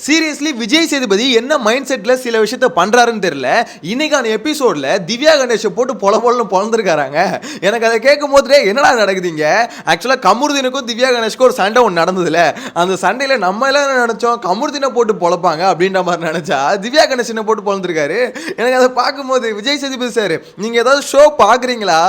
Seriously Vijay Sethupathi என்ன mind செட்ல சில விஷயத்த பண்றாருன்னு தெரியல. இன்னைக்கான எபிசோட்ல திவ்யா கணேஷை போட்டு பொலன்னு பொழந்திருக்காங்க. எனக்கு அதை கேட்கும் போதே என்னடா நடக்குதுங்க. ஆக்சுவலா கமருதீனுக்கும் திவ்யா கணேஷ்க்கும் ஒரு சண்டை ஒன்று நடந்ததுல, அந்த சண்டையில நம்ம எல்லாம் நினைச்சோம் கமருதீனை போட்டு பொழப்பாங்க அப்படின்ற மாதிரி நினைச்சா திவ்யா கணேஷனை போட்டு பொழந்திருக்காரு. எனக்கு அதை பார்க்கும்போது விஜய் சேதுபதி சார், நீங்க ஏதாவது ஷோ பாக்குறீங்களா,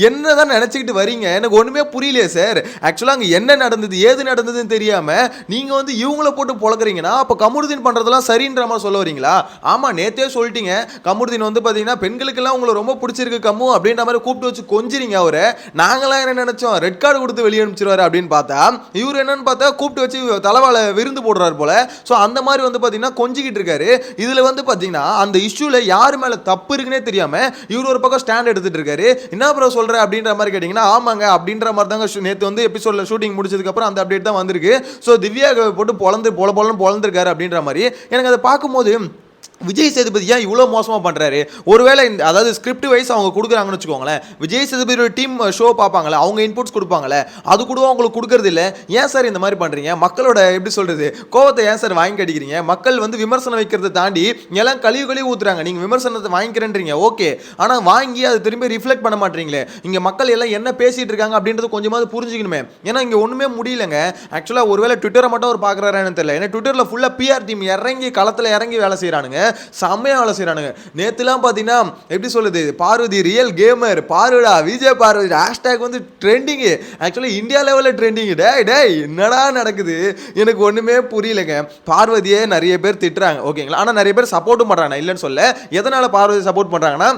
என்னதான் நினைச்சுக்கிட்டு வரீங்க, எனக்கு ஒண்ணுமே புரியலையே சார். ஆக்சுவலா அங்க என்ன நடந்தது ஏது நடந்ததுன்னு தெரியாம நீங்க வந்து இவங்களை போட்டு பொழக்கிறீங்கன்னா அப்ப கமருதீன் பண்றதெல்லாம் சரின்ற மாதிரி சொல்ல வரீங்களா? ஆமா, நேத்தே சொல்லிட்டீங்க கமருதீன் வந்து பாத்தீங்கன்னா பெண்களுக்கெல்லாம் உங்களை ரொம்ப பிடிச்சிருக்கு கம்மு அப்படின்ற மாதிரி கூப்பிட்டு வச்சு கொஞ்சிறீங்க. அவரை நாங்களாம் என்ன நினைச்சோம் ரெட் கார்டு கொடுத்து வெளியே அனுப்பிச்சிருவாரு அப்படின்னு பார்த்தா இவர் என்னன்னு பார்த்தா கூப்பிட்டு வச்சு தலைவாழ விருந்து போடுறாரு போல. ஸோ அந்த மாதிரி வந்து பாத்தீங்கன்னா கொஞ்சிக்கிட்டு இருக்காரு. இதுல வந்து பாத்தீங்கன்னா அந்த இஷ்யூல யாரு மேல தப்பு இருக்குன்னே தெரியாம இவர் ஒரு பக்கம் ஸ்டாண்ட் எடுத்துட்டு இருக்காரு. என்ன ப்ரோ சொல்ற அப்படின்ற மாதிரி கேட்டீங்கன்னா ஆமாங்க அப்படின்ற மாதிரி தாங்க நேற்று வந்து எபிசோட்ல ஷூட்டிங் முடிச்சதுக்கு அப்புறம் அந்த அப்டேட் தான் வந்திருக்கு. ஸோ திவ்யா போட்டு பொழந்திருக்காரு அப்படின்ற மாதிரி எனக்கு அதை பார்க்கும்போது விஜய் சேதுபதி ஏன் இவ்வளோ மோசமாக பண்ணுறாரு? ஒருவேளை அதாவது ஸ்கிரிப்ட் வைஸ் அவங்க கொடுக்குறாங்கன்னு வச்சுக்கோங்களேன், விஜய் சேதுபதியோட டீம் ஷோ பார்ப்பாங்களே, அவங்க இன்புட்ஸ் கொடுப்பாங்களே, அது கூட அவங்களுக்கு கொடுக்கறது இல்லை. ஏன் சார் இந்த மாதிரி பண்ணுறீங்க? மக்களோட எப்படி சொல்கிறது கோவத்தை ஏன் சார் வாங்கி அடிக்கிறீங்க? மக்கள் வந்து விமர்சனம் வைக்கிறத தாண்டி எல்லாம் கழிவு ஊற்றுறாங்க. நீங்கள் விமர்சனத்தை வாங்கிக்கிறேன்றீங்க ஓகே, ஆனால் வாங்கி அதை திரும்பி ரிஃப்ளெக்ட் பண்ண மாட்டீங்களே. இங்கே மக்கள் எல்லாம் என்ன பேசிகிட்டு இருக்காங்க அப்படின்றது கொஞ்சமாவது புரிஞ்சுக்கணுமே. ஏன்னா இங்கே ஒன்றுமே முடியலங்க. ஆக்சுவலாக ஒருவேளை ட்விட்டரை மட்டும் அவர் பார்க்குறாருன்னு தெரியல. ஏன்னா ட்விட்டரில் ஃபுல்லாக பிஆர் டீம் இறங்கி களத்தில் இறங்கி வேலை செய்கிறானுங்க, செம்மையா வேலை செய்யறானுங்க. நேத்துலாம் பாத்தீங்கன்னா எப்படி சொல்லுது, பார்வதி ரியல் கேமர் பாருடா விஜய் பார்வதி ஹேஷ்டேக் வந்து ட்ரெண்டிங். ஆக்சுவலி இந்தியா லெவலில் ட்ரெண்டிங். டேய் என்னடா நடக்குது எனக்கு ஒண்ணுமே புரியலங்க. பார்வதியே நிறைய பேர் திட்டுறாங்க ஓகேங்களா, ஆனா நிறைய பேர் சப்போர்ட்டும் பண்றாங்க, இல்லைன்னு சொல்ல. எதனால பார்வதி சப்போர்ட் பண்றாங்கன்னா,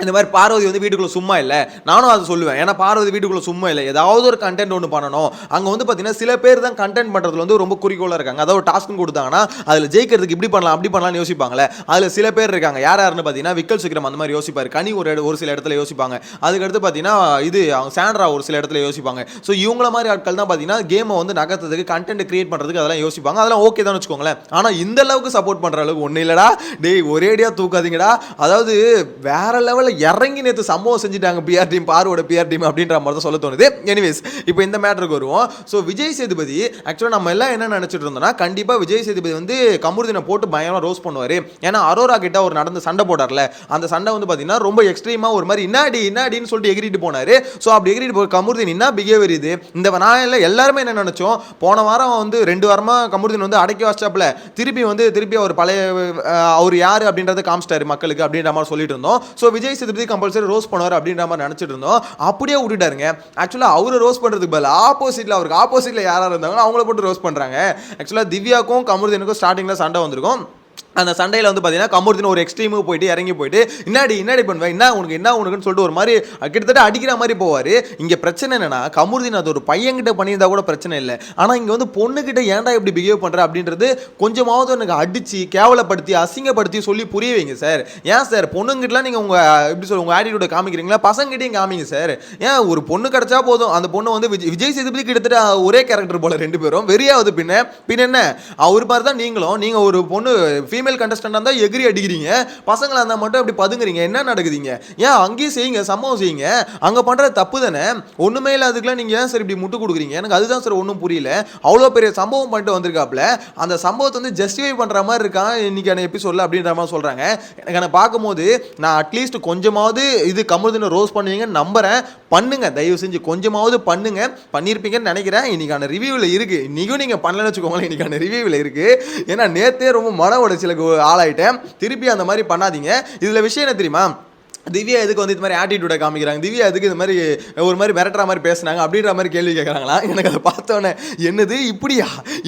இந்த மாதிரி பார்வதி வந்து வீட்டுக்குள்ளே சும்மா இல்லை, நானும் அதை சொல்லுவேன். ஏன்னா பார்வதி வீட்டுக்குள்ளே சும்மா இல்லை, ஏதாவது ஒரு கண்டென்ட் ஒன்று பண்ணணும். அங்கே வந்து பார்த்தீங்கன்னா சில பேர் தான் கண்டென்ட் பண்ணுறதுல வந்து ரொம்ப குறிக்கோளாக இருக்காங்க. அதாவது ஒரு டாஸ்க்கு கொடுத்தாங்கன்னா அதில் ஜெயிக்கிறதுக்கு இப்படி பண்ணலாம் அப்படி பண்ணலாம்னு யோசிப்பாங்களே, அதில் சில பேர் இருக்காங்க. யாருன்னு பார்த்தீங்கன்னா விக்கல் சுக்ரம் அந்த மாதிரி யோசிப்பார், கனி ஒரு சில இடத்துல யோசிப்பாங்க. அதுக்கடுத்து பார்த்தீங்கன்னா இது அவங்க சாண்ட்ரா ஒரு சில இடத்துல யோசிப்பாங்க. ஸோ இவங்கள மாதிரி ஆட்கள் தான் பார்த்தீங்கன்னா கேமை வந்து நகர்த்துறதுக்கு கண்டென்ட் கிரியேட் பண்ணுறதுக்கு அதெல்லாம் யோசிப்பாங்க. அதெல்லாம் ஓகே தான் வச்சுக்கோங்களேன். ஆனால் இந்த அளவுக்கு சப்போர்ட் பண்ணுற அளவுக்கு ஒன்றும் இல்லைடா. டேய் ஒரேடியாக தூக்காதீங்கடா. அதாவது வேற லெவலில் இறங்கி நேற்று சம்பவம் செஞ்சுட்டாங்க பிஆர் டீம், பார்வோட பிஆர் டீம் அப்படின்ற மாதிரி தான் சொல்ல தோணுது. எனிவேஸ் இப்போ இந்த மேட்டருக்கு வருவோம். ஸோ விஜய் சேதுபதி ஆக்சுவலாக நம்ம எல்லாம் என்ன நினைச்சிட்டு இருந்தோம்னா, கண்டிப்பாக விஜய் சேதுபதி வந்து கமருதீனை போட்டு பயங்கரமாக ரோஸ்ட் பண்ணுவார். ஏன்னா அரோரா கிட்ட ஒரு நடந்த சண்டை போட்டார்ல, அந்த சண்டை வந்து பார்த்தீங்கன்னா ரொம்ப எக்ஸ்ட்ரீமாக ஒரு மாதிரி இன்னாடின்னு சொல்லிட்டு எகிரிட்டு போனார். ஸோ அப்படி எகிரிட்டு போய் கமருதீன் என்ன பிஹேவியர் இது, இந்த நான் இல்லை எல்லாருமே என்ன நினைச்சோம், போன வாரம் வந்து 2 வாரமாக கமருதீன் வந்து அடக்கி வச்சாப்ல திருப்பி அவர் பழைய அவர் யார் அப்படின்றத காமிச்சிட்டாரு மக்களுக்கு அப்படின்ற மாதிரி சொல்லிட்டு இருந்தோம். So Vijay Sethupathi compulsory rose பண்ணுவார் அப்படின்ற மாதிரி நினைச்சிட்டு இருந்தோம். அப்படியே விட்டுட்டாருங்க. ஆக்சுவலா அவரு ரோஸ் பண்றதுக்கு பதில் அவருக்கு ஆப்போசிட்ல யாரா இருந்தாங்களோ அவங்கள போட்டு ரோஸ் பண்றாங்க. ஆக்சுவலா திவ்யாக்கும் கமருதீனுக்கும் ஸ்டார்டிங்ல சண்டை வந்திருக்கும். அந்த சண்டையில் வந்து பார்த்தீங்கன்னா கமருதீன் ஒரு எக்ஸ்ட்ரீமுக்கு போயிட்டு இறங்கி போயிட்டு இன்னாடி பண்ணுவேன் என்ன உனக்குன்னு சொல்லிட்டு ஒரு மாதிரி கிட்டத்தட்ட அடிக்கிற மாதிரி போவார். இங்கே பிரச்சனை என்னன்னா, கமருதீன் அது ஒரு பையன்கிட்ட பண்ணியிருந்தா கூட பிரச்சனை இல்லை, ஆனால் இங்கே வந்து பொண்ணுகிட்ட ஏன்டா இப்படி பிஹேவ் பண்ணுற அப்படின்றது கொஞ்சமாவது எனக்கு அடித்து கேவலப்படுத்தி அசிங்கப்படுத்தி சொல்லி புரிய வைங்க சார். ஏன் சார் பொண்ணுங்கிட்டலாம் நீங்கள் எப்படி உங்கள் ஆட்டிடியூட காமிக்கிறீங்களா, பசங்கிட்டையும் காமிங்க சார். ஏன் ஒரு பொண்ணு கிடச்சா போதும், அந்த பொண்ணு வந்து விஜய் சேதுபதி கிட்டத்தட்ட ஒரே கேரக்டர் போல 2 பேரும் வெறியாவது. பின்ன என்ன அவர் மாதிரி தான் நீங்கள் ஒரு பொண்ணு ஃபீமேல் கண்டஸ்டன்ட் இருந்தா எகிரி அடிக்கிறீங்க, பசங்களா இருந்தா மட்டும் அப்படி பதுங்குறீங்க. என்ன நடக்குதுங்க? ஏன் அங்கேயும் செய்யுங்க, சம்பவம் செய்யுங்க. அங்க பண்றது தப்பு தானே, ஒண்ணுமே இல்ல. அதுக்கெல்லாம் நீங்க ஏன் சார் இப்படி முட்டு கொடுக்குறீங்க? எனக்கு அதுதான் சார் ஒன்றும் புரியல. அவ்வளோ பெரிய சம்பவம் பண்ணிட்டு வந்திருக்காப்ல, அந்த சம்பவத்தை வந்து ஜஸ்டிஃபை பண்ற மாதிரி இருக்கான் இன்னைக்கான எபிசோட்ல அப்படின்ற மாதிரி சொல்றாங்க. எனக்கு பார்க்கும்போது நான் அட்லீஸ்ட் கொஞ்சமாவது இது கமருதீனை ரோஸ் பண்ணுவீங்கன்னு நம்புறேன். பண்ணுங்க, தயவு செஞ்சு கொஞ்சமாவது பண்ணுங்க. பண்ணியிருப்பீங்கன்னு நினைக்கிறேன். இன்னைக்கான ரிவ்யூவில் இருக்கு. இன்னைக்கும் நீங்க பண்ணலன்னு வச்சுக்கோங்களேன், இன்னைக்கான ரிவ்யூவில் இருக்கு. ஏன்னா நேத்தே ரொம்ப மன உடைச்சலுக்கு ஆளாயிட்டேன். திருப்பி அந்த மாதிரி பண்ணாதீங்க. இதுல விஷயம் என்ன தெரியுமா, திவ்யா எதுக்கு வந்து இது மாதிரி ஆட்டிடியூட காமிக்கிறாங்க, திவ்யா எதுக்கு இது மாதிரி ஒரு மாதிரி மிரட்டுற மாதிரி பேசுனாங்க அப்படின்ற மாதிரி கேள்வி கேட்குறாங்களா? எனக்கு அதை பார்த்தோன்னே என்னது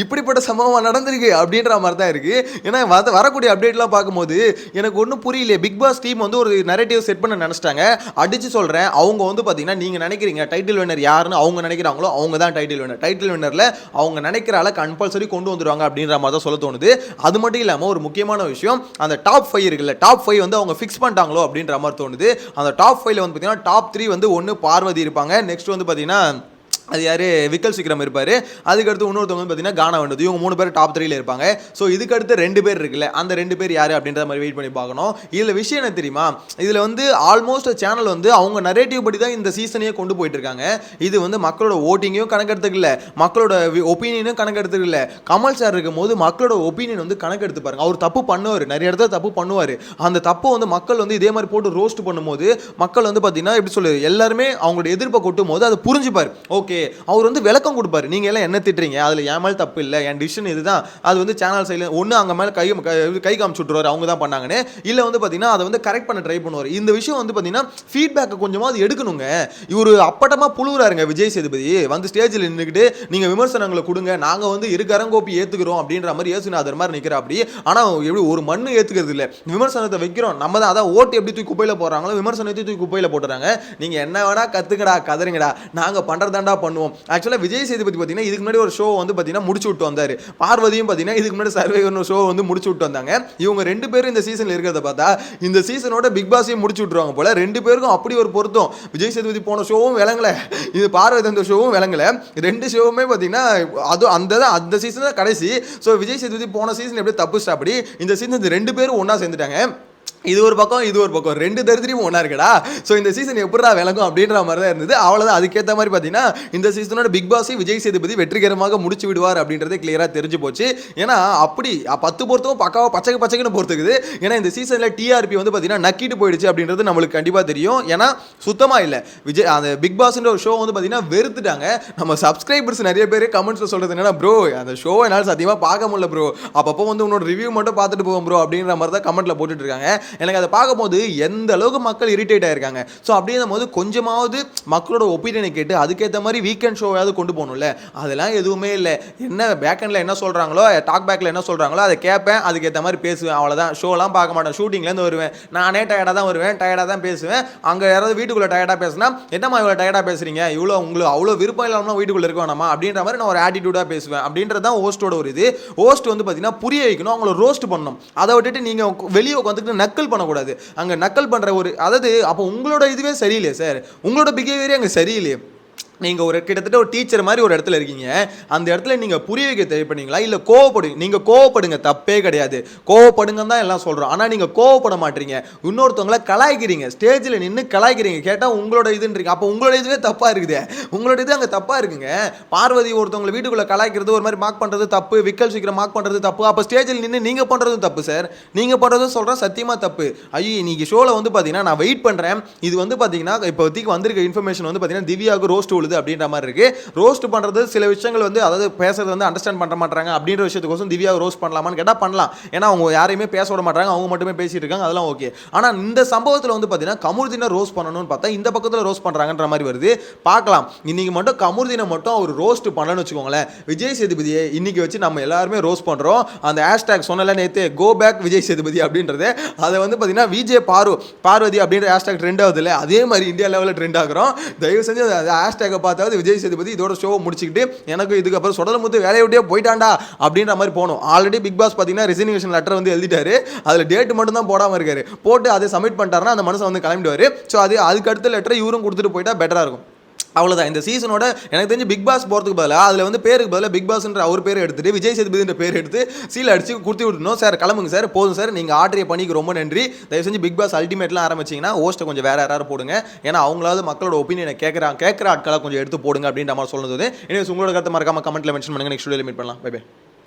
இப்படிப்பட்ட சம்பவம் நடந்திருக்கு அப்படின்ற மாதிரி தான் இருக்கு. ஏன்னா வரக்கூடிய அப்டேட்லாம் பார்க்கும்போது எனக்கு ஒன்றும் புரியல. பிக் பாஸ் டீம் வந்து ஒரு நரேட்டிவ் செட் பண்ண நினச்சிட்டாங்க. அடிச்சு சொல்கிறேன், அவங்க வந்து பார்த்தீங்கன்னா நீங்கள் நினைக்கிறீங்க டைட்டில் வின்னர் யாருன்னு அவங்க நினைக்கிறாங்களோ அவங்க தான் டைட்டில் வின்னரில் அவங்க நினைக்கிறால கம்பல்சரி கொண்டு வந்துடுவாங்க அப்படின்ற மாதிரி தான் சொல்ல தோணுது. அது மட்டும் இல்லாமல் ஒரு முக்கியமான விஷயம், அந்த டாப் 5 இருக்குல்ல, டாப் 5 வந்து அவங்க ஃபிக்ஸ் பண்ணிட்டாங்களோ அப்படின்ற மாதிரி தோணுது. அந்த டாப் 5ல வந்து பார்த்தீங்கன்னா டாப் 3 வந்து ஒன்று பார்வதி இருப்பாங்க, நெக்ஸ்ட் வந்து பார்த்தீங்கன்னா அது யார் விக்கல் சீக்கிரம் இருப்பார். அதுக்கடுத்து இன்னொருத்தவங்க வந்து பார்த்தீங்கன்னா கானா வந்தது. இவங்க 3 பேர் டாப் 3ல இருப்பாங்க. ஸோ இதுக்கடுத்து 2 பேர் இருக்குல்ல, அந்த 2 பேர் யார் அப்படின்ற மாதிரி வெயிட் பண்ணி பார்க்கணும். இதில் விஷயம் என்ன தெரியுமா, இதில் வந்து ஆல்மோஸ்ட் சேனல் வந்து அவங்க நரேட்டிவ் படி தான் இந்த சீசனையே கொண்டு போயிட்டு இருக்காங்க. இது வந்து மக்களோட ஓட்டிங்கையும் கணக்கெடுத்துக்கல, மக்களோட ஒப்பீனியனும் கணக்கெடுத்துக்கல. கமல் சார் இருக்கும்போது மக்களோட ஒப்பீனியன் வந்து கணக்கெடுத்து பாருங்க. அவர் தப்பு பண்ணுவார், நிறைய இடத்துல தப்பு பண்ணுவார். அந்த தப்பை வந்து மக்கள் வந்து இதே மாதிரி போட்டு ரோஸ்ட் பண்ணும்போது மக்கள் வந்து பார்த்தீங்கன்னா எப்படி சொல்லுது, எல்லாருமே அவங்களோட எதிர்ப்பை கொட்டும் போது அதை புரிஞ்சுப்பார். ஓகே, அவர் வந்து விளக்கம் கொடுப்பாரு. நீங்க எல்லாம் என்ன திட்டுறீங்க, அதுல என் மேல தப்பு இல்லை, என் டிசிஷன் இதுதான். அது வந்து சேனல் சைட்ல ஒன்று அங்கே மேலே கை காமிச்சு விட்டுருவாரு, அவங்க தான் பண்ணாங்கன்னு. இல்லை வந்து பார்த்தீங்கன்னா அதை வந்து கரெக்ட் பண்ண ட்ரை பண்ணுவார். இந்த விஷயம் வந்து பார்த்தீங்கன்னா ஃபீட்பேக்கை கொஞ்சமாக அது எடுக்கணுங்க. இவர் அப்பட்டமாக புழுவுறாருங்க விஜய் சேதுபதி. வந்து ஸ்டேஜில் நின்றுக்கிட்டு நீங்கள் விமர்சனங்களை கொடுங்க, நாங்கள் வந்து இருக்கரங்கோப்பி ஏற்றுக்கிறோம் அப்படின்ற மாதிரி ஏசுநாதர் மாதிரி நிற்கிற அப்படி. ஆனால் எப்படி ஒரு மண்ணு ஏற்றுக்கிறது இல்லை, விமர்சனத்தை வைக்கிறோம் நம்ம தான். அதான் ஓட்டு எப்படி தூக்கி குப்பையில் போடுறாங்களோ விமர்சனத்தை தூக்கி குப்பையில் போட்டுறாங்க. நீங்கள் என்ன வேணா கற்றுக்கடா கதறிங்கடா, நாங்கள் பண்ணுறதாண்டா பண்ணுவோம். ஆக்சுவலாக விஜய் சேதுபதி பார்த்தீங்கன்னா இதுக்கு முன்னாடி ஒரு ஷோ வந்து பார்த்தீங்கன்னா முடிச்சு விட்டு வந்தார். பார்வதியும் பார்த்தீங்கன்னா இதுக்கு முன்னாடி சர்வைவர்னு ஷோ வந்து முடிச்சு விட்டு வந்தாங்க. இவங்க 2 பேரும் இந்த சீசனில் இருக்கிறத பார்த்தா இந்த சீசனோட பிக் பாஸையும் முடிச்சு விட்டுருவாங்க போல. 2 பேருக்கும் அப்படி ஒரு பொருத்தம். விஜய் சேதுபதி போன ஷோவும் விளங்கல, இது பார்வதி அந்த ஷோவும் விளங்கல. 2 ஷோவுமே பார்த்தீங்கன்னா அது அந்த சீசன் தான் கடைசி. ஸோ விஜய் சேதுபதி போன சீசன் எப்படி தப்பு அப்படி இந்த சீசன் 2 பேரும் ஒன்றா சேர்ந்துட்டாங்க. இது ஒரு பக்கம் 2 தரித்திரியும் ஒன்றா இருக்கடா. ஸோ இந்த சீசன் எப்படா விளங்கும் அப்படின்ற மாதிரி தான் இருந்தது. அவ்வளோதான். அதுக்கேற்ற மாதிரி பார்த்தீங்கன்னா இந்த சீசனோட பிக் பாஸை விஜய் சேதுபதி வெற்றிகரமாக முடிச்சு விடுவார் அப்படின்றதே கிளியராக தெரிஞ்சு போச்சு. ஏன்னா அப்படி 10 பொறுத்தவும் பக்காவாக பச்சைக்குன்னு பொறுத்துக்குது. ஏன்னா இந்த சீசனில் டிஆர்பி வந்து பார்த்தீங்கன்னா நக்கிட்டு போயிடுச்சு அப்படின்றது நம்மளுக்கு கண்டிப்பாக தெரியும். ஏன்னா சுத்தமாக இல்லை, விஜய் அந்த பிக் பாஸ்ன்ற ஒரு ஷோ வந்து பார்த்தீங்கன்னா வெறுத்துட்டாங்க. நம்ம சப்ஸ்கிரைபர்ஸ் நிறைய பேர் கமெண்ட்ஸில் சொல்கிறது என்னன்னா, ப்ரோ அந்த ஷோ என்னால் சத்தியமாக பார்க்க முடியல ப்ரோ, அப்பப்போ வந்து உன்னோட ரிவ்யூ மட்டும் பார்த்துட்டு போவோம் ப்ரோ அப்படின்ற மாதிரி தான் கமெண்ட்டில் போட்டுட்டு இருக்காங்க. எனக்கு அதை பார்க்கும்போது எந்த அளவுக்கு மக்கள் இரிட்டேட் ஆயிருக்காங்க. ஸோ அப்படின்னும் போது கொஞ்சமாவது மக்களோட ஒப்பீனியனை கேட்டு அதுக்கேற்ற மாதிரி வீக்கெண்ட் ஷோவாவது கொண்டு போகணும்ல. அதெல்லாம் எதுவுமே இல்லை. என்ன பேக்கெண்டில் என்ன சொல்கிறாங்களோ, டாக் பேக்கில் என்ன சொல்கிறாங்களோ அதை கேட்பேன், அதுக்கேற்ற மாதிரி பேசுவேன், அவ்வளோதான். ஷோலாம் பார்க்க மாட்டேன். ஷூட்டிங்லேருந்து வருவேன், நானே டயர்டாக தான் வருவேன், டயர்டாக தான் பேசுவேன். அங்கே யாராவது வீட்டுக்குள்ளே டயர்டாக பேசுனா, என்னம்மா இவ்வளோ டயர்டாக பேசுகிறீங்க, இவ்வளோ உங்களுக்கு அவ்வளோ விருப்பம் இல்லாமல் வீட்டுக்குள்ளே இருக்க வேணாமா அப்படின்ற மாதிரி நான் ஒரு ஆட்டிடியூடாக பேசுவேன். அப்படின்றது தான் ஹோஸ்ட்டோட ஒரு இது. ஹோஸ்ட் வந்து பார்த்தீங்கன்னா புரிய வைக்கணும், அவங்கள ரோஸ்ட் பண்ணணும். அதை விட்டுட்டு நீங்கள் வெளியே உட்காந்துட்டு நக்கல் பண்ணக்கூடாது. அங்க நக்கல் பண்ற ஒரு அதாவது அப்போ உங்களோட இதுவே சரியில்லையே சார், உங்களோட பிஹேவியரே அங்கே சரியில்லையே. நீங்கள் ஒரு கிட்டத்தட்ட ஒரு டீச்சர் மாதிரி ஒரு இடத்துல இருக்கீங்க, அந்த இடத்துல நீங்கள் புரிய வைக்க தேவைப்படுங்களா, இல்லை கோவப்படுங்க? நீங்கள் கோவப்படுங்க, தப்பே கிடையாது, கோவப்படுங்கன்னு தான் எல்லாம் சொல்கிறோம். ஆனால் நீங்கள் கோவப்பட மாட்டீங்க, இன்னொருத்தவங்கள கலாய்க்கிறீங்க, ஸ்டேஜில் நின்று கலாய்க்கிறீங்க. கேட்டால் உங்களோட இதுன்றீங்க. அப்போ உங்களோட இதுவே தப்பாக இருக்குது, உங்களோட இது அங்கே தப்பாக இருக்குங்க. பார்வதி ஒருத்தவங்களை வீட்டுக்குள்ளே கலாய்க்கிறது, ஒரு மாதிரி மார்க் பண்ணுறது தப்பு, விக்கல் சீக்கிரம் மார்க் பண்ணுறது தப்பு. அப்போ ஸ்டேஜில் நின்று நீங்கள் பண்ணுறதும் தப்பு சார். நீங்கள் பண்ணுறதும் சொல்கிறேன் சத்தியமாக தப்பு. ஐயோ இன்னைக்கு ஷோவில் வந்து பார்த்தீங்கன்னா நான் வெயிட் பண்ணுறேன். இது வந்து பார்த்தீங்கன்னா இப்போதைக்கு வந்திருக்க இன்ஃபர்மேஷன் வந்து பார்த்தீங்கன்னா திவ்யாவுக்கு ரோஸ்ட் உழுது அப்படின்ற மாதிரி இருக்கு. ரோஸ்ட் பண்றது சில விஷயங்கள் வந்து அதாவது பேசுறது வந்து அண்டர்ஸ்டாண்ட் பண்ண மாட்டாங்க அப்படின்ற விஷயத்துக்கோசம் திவ்யா ரோஸ்ட் பண்ணலாமான்னு கேட்டா பண்ணலாம். ஏன்னா அவங்க யாரையுமே பேச விட மாட்டாங்க, அவங்க மட்டுமே பேசிட்டு இருக்காங்க, அதெல்லாம் ஓகே. ஆனா இந்த சம்பவத்தில் வந்து பார்த்தீங்கன்னா கமுருதீனை ரோஸ்ட் பண்ணணும்னு பார்த்தா இந்த பக்கத்தில் ரோஸ்ட் பண்றாங்கன்ற மாதிரி வருது. பார்க்கலாம். இன்னைக்கு மட்டும் கமுருதீனை மட்டும் அவர் ரோஸ்ட் பண்ணணும்னு வச்சுக்கோங்களேன், விஜய் சேதுபதியை இன்னைக்கு வச்சு நம்ம எல்லாருமே ரோஸ்ட் பண்றோம். அந்த ஹேஷ்டாக் சொன்னல நேத்து கோ பேக் விஜய் சேதுபதி அப்படின்றது, அதை வந்து பார்த்தீங்கன்னா விஜய் பார்வதி அப்படின்ற ஹேஷ்டாக் ட்ரெண்ட் ஆகுது இல்லை, அதே மாதிரி இந்தியா லெவலில் ட்ரெண்ட் ஆகிறோம். தயவு செஞ்சு ஹேஷ்டாகை பார்த்தாவது விஜய் சேதுபதி இதோட ஷோவை முடிச்சுக்கிட்டு எனக்கு இதுக்கப்புறம் சுடலமுத்து வேலையை விட்டே போயிட்டாண்டா அப்படின்ற மாதிரி போகணும். ஆல்ரெடி பிக் பாஸ் பார்த்தீங்கன்னா ரிசிக்னேஷன் லெட்டர் வந்து எழுதிட்டாரு, அதில் டேட் மட்டும் தான் போடாமல் இருக்காரு. போட்டு அதை சப்மிட் பண்ணிட்டாருன்னா அந்த மனுஷன் வந்து கிளம்பிடுவார். ஸோ அதுக்கு அடுத்த லெட்டரை இவரும் கொடுத்துட்டு போயிட்டா பெட்டராக இருக்கும். அவ்வளோதான். இந்த சீசனோட எனக்கு தெரிஞ்சு பிக் பாஸ் போகிறதுக்கு பதிலாக அதில் வந்து பேருக்கு பதிலாக பிக் பாஸ்ன்ற அவர் பேர் எடுத்துட்டு விஜய் சேதுபதின்ற பேர் எடுத்து சீல் அடிச்சு கொடுத்து விட்டுணும். சார் கிளம்புங்க சார், போதும் சார், நீங்கள் ஆர்டர் பண்ணிக்கு ரொம்ப நன்றி. தயவு செஞ்சு பிக் பாஸ் அல்டிமேட்லாம் ஆரம்பிச்சிங்கன்னா ஹோஸ்ட்டை கொஞ்சம் வேறு யாராவது போடுங்க. ஏன்னா அவங்களாவது மக்களோட ஒப்பீனியனை கேட்குற ஆட்களை கொஞ்சம் எடுத்து போடுங்க அப்படின்ற மாதிரி சொல்லுது. எனவே உங்களோட கருத்தை மறக்காம கமெண்ட்டில் மென்ஷன் பண்ணுங்கள். நெக்ஸ்ட் வீடியோவில் மீட் பண்ணலாம். Bye by.